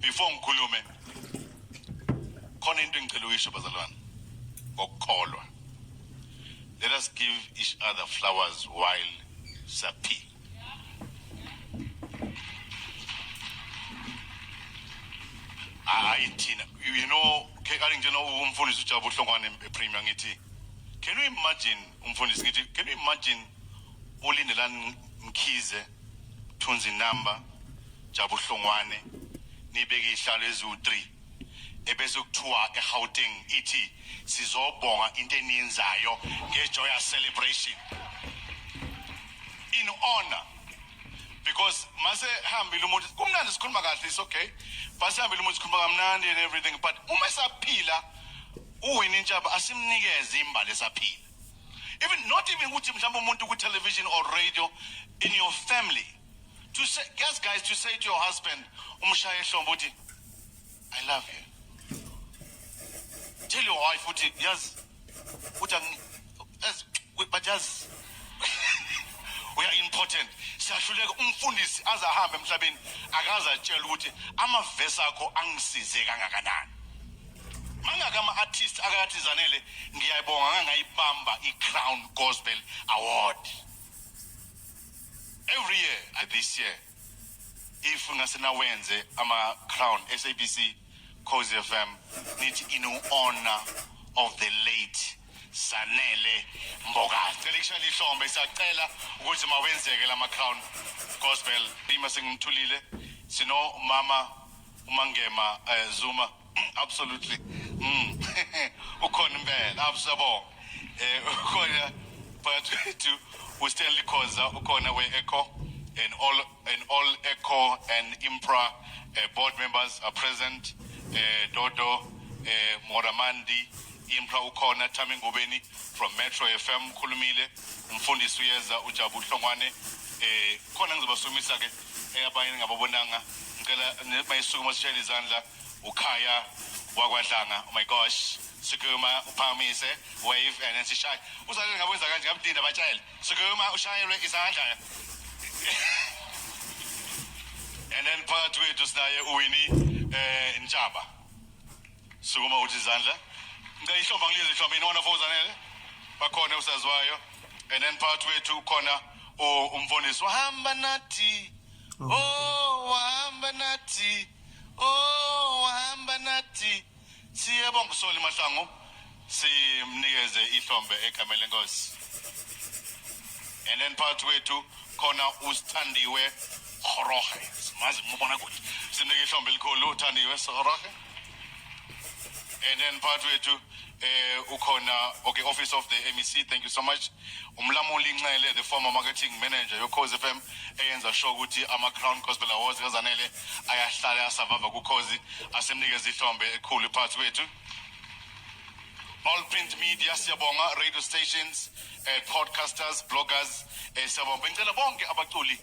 before ngikhulume khona into engicela uyisho bazalwane ngokukholwa. Let us give each other flowers while saphila. You know, umfundisi uJabu Hlongwane ePremier ngithi, can you imagine umfundisi ngithi, can you imagine uLindelani Mkhize Thunzi number Jabu Hlongwane nibeke ihlalo ezu3 ebese kuthiwa eGauteng ithi sizobonga into eniyenzayo ngejoyous celebration in honor. Because mase hambile umuntu kumnandi sikhuluma kahle, it's okay, but hambile umuntu sikhuluma kamnandi and everything, but uma esaphila uWinnie Ntshaba asimnikeze imbali esaphila. Even not even ukuthi mhlawumbe umuntu ku television or radio in your family to say, guys, to say to your husband umshaye ehlombe uthi I love you. Tell your wife uthi yes but yes we are important. Siyahluleka umfundisi azahambe emhlabeni akaza atshela ukuthi amavesi akho angisize kangakanani. Mangaka ama-artists akayathizanele ngiyayibonga ngangayibamba i-Crown Gospel Award. Every year, this year, if ungasenawenze ama-Crown SABC Khosi FM nithi in honor of the late Zanele Mbokazi. Celishali ihlombe siyacela ukuthi mawenzeke lama-Crown Gospel. Ima sengimthulile sino mama uMangema Zuma. Absolutely. Ukhona impela abusabo. Ukhona but uStanley Khoza ukhona we-Echo and all Echo and Impra board members are present. Dodo Moramandi Impra ukhona Thami Ngubeni from Metro FM khulumile umfundisi uyeza uJabu Hlongwane khona ngizobasumisa ke abanye ngababonanga ngicela mayisukuma sishayela izandla ukhaya wakwadlanga. Oh my gosh, sukuma uphamise wave and then sishaye uzalele ngabwenza kanje ngabudinda batshayela sukuma ushayelwe izandla and then phakathi kwethu sinaye uWinnie Ntshaba sukuma uthi izandla ngayihlomba ngilizwe ihlomba inona for Zanele bakhona usaziwayo and then phakathi kwethu khona umfundisi wahamba nathi wahamba nathi wahamba nathi siyabonga uSoli Mahlangu simnikeze ihlombe egameni lenkosi. And then phakathi kwethu khona uSthandiwe Goroge mazi mubona ukuthi simnike ihlombe elikhulu uThandiwe Goroge. And then phakathi kwethu ukhona okay office of the MEC, thank you so much. Umlamuli Ncele, the former marketing manager yoKhosi FM eyenza sure ukuthi ama-Crown Gospel Awards kaZanele ayahlala asavava kuKhosi asemnikeza ihlombe ekhulu phakathi kwethu. All print media siyabonga, radio stations, podcasters, bloggers siyabonga. Ngicela bonke abaculi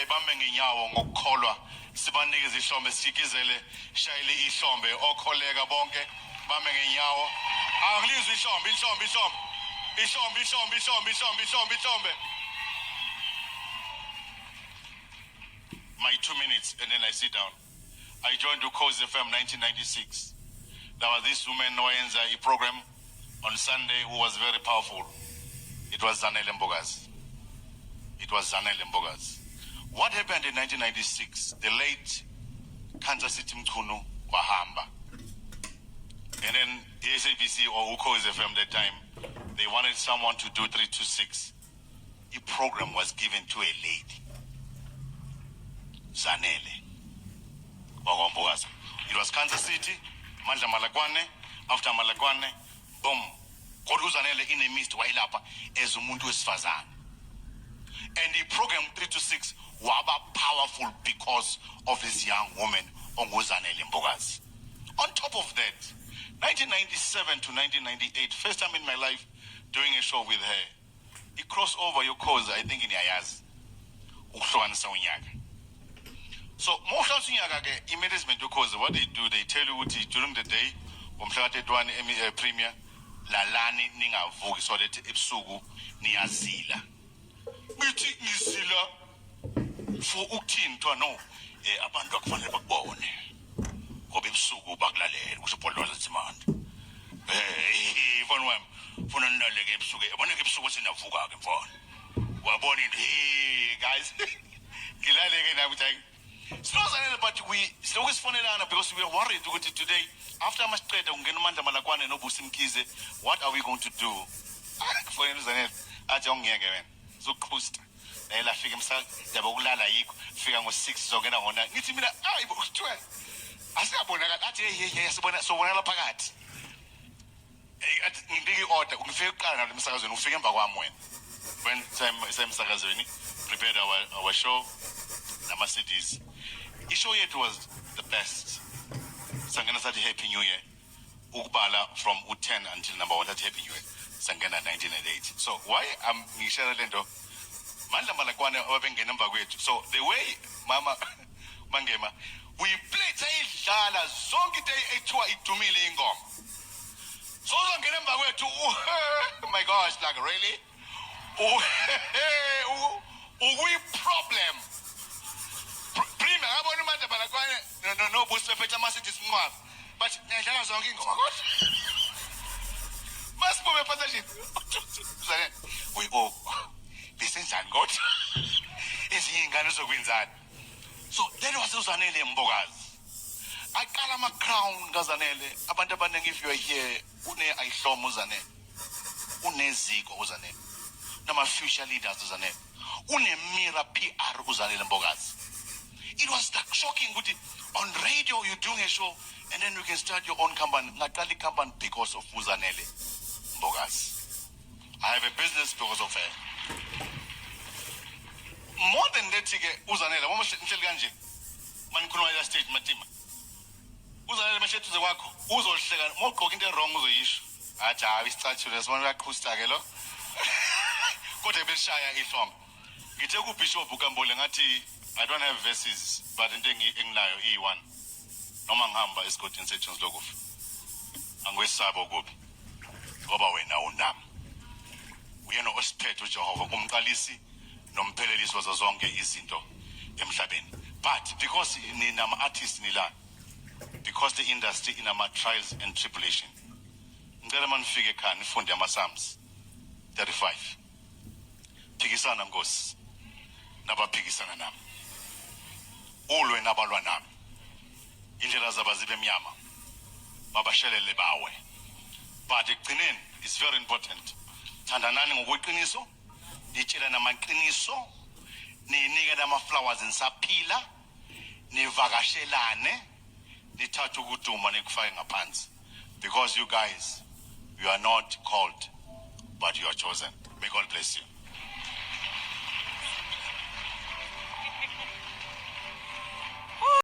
bame ngenyawo ngokukholwa sibanikeze ihlombe sikizele shayile ihlombe okholeka bonke bame ngenyawo. Angilizwe ihlombe. My 2 minutes and then I sit down. I joined Ukhozi FM 1996. There was this woman Noyenza a program on Sunday who was very powerful. It was Zanele Mbokazi. What happened in 1996? The late Kansas City Mchunu wahamba. And then the SABC or Ukhozi FM that time, they wanted someone to do 326. A program was given to a lady, Zanele. It was Kansas City, Mandla Malakwane. After Malakwane, boom. Kodu Zanele in the midst wailapa as umuntu wesifazane. And the program 326 was powerful because of this young woman, Zanele Mbokazi. On top of that, 1997 to 1998, first time in my life doing a show with her. He crossed over your cause, I think, in Yayaz. So, most of the management cause, what they do, they tell you during the day, Premier, Lalani Ninga Vogue, so that Ipsugu Niazila. Biti Nizila for Ukin to know a bandok for the bone. because we are worried ukuthi today after amasiqeda ungena uMandla Malakwane noBusi Mkhize, what are we going to do? Kufonela uZanele athi ongiyeke wena uzoqhusta la fika yabo kulala yikho fika ngo6 zongena ngo9 ngithi mina ayibo 12 asiyabonakala athi hey sobona lapha phakathi athi ngidiki order ungifike uqala nalo emsakazweni ufike emva kwami wena when semsakazweni prepared our show nama CDs. Ishow yethu was the best. Sangena sathi Happy New Year. Ukubala from u10 until number 1 sathi Happy New Year. Sangena 1998. So why I'm ngishela lento Mandla Malakwane abengena emva kwethu. So the way mama Mangema we played sayidlala zonke day ethiwa idumile ingoma. So uzongena emva kwethu oh my gosh like really ukuyi problem. Prima ngabona uMandla Malakwane no Busi bephethe ama-CDs Mncwabi but ngiyadlala zonke ingoma kodwa masibume phakathi uzane bisenjani kodwa ezinye ingane zokwenzani. So that was uZanele Mbokazi aqala ama-crown kaZanele. Abantu abaningi if you are here ayihloma uZanele, uneziko uZanele, nama-future leaders uZanele, unemira PR uZanele Mbokazi. It was like shocking. On radio, you're doing a show, and then you can start your own company. Natali company because of Uzanele Mbokazi. I have a business because of her. More than that, Uzanele, what must I tell you? Man, couldn't stage, Matima. Uzanele, must to the work. Uzo, more cooking the wrong with the issue. I start to this one like Kustagelo. Got a bit shy, I from. Get a good bishop, Bukambolangati. I don't have verses, but in Englayo E1. No man hamba is got in sections logo. And we sabo gobi. Oba we na unam. We are no ospet with Jehovah. Umkalisi, no mpelelis was a zonge izinto. Emshabin. But because in am artist nila, because the industry in our trials and tribulation. Ndeleman figure can fund yama Psalms 35. Pigisana ngos. Naba pigisana nam. Ulwe nabalwa nami indlela zaba zibe emnyama babashelele bawe. But ekugcineni is very important. Thandanani ngokweqiniso, nitshela namaqiniso, ninike nama-flowers nisaphila, nivakashelane, nithathe ukuduma nikufake ngaphansi. Because you guys, you are not called, but you are chosen. May God bless you.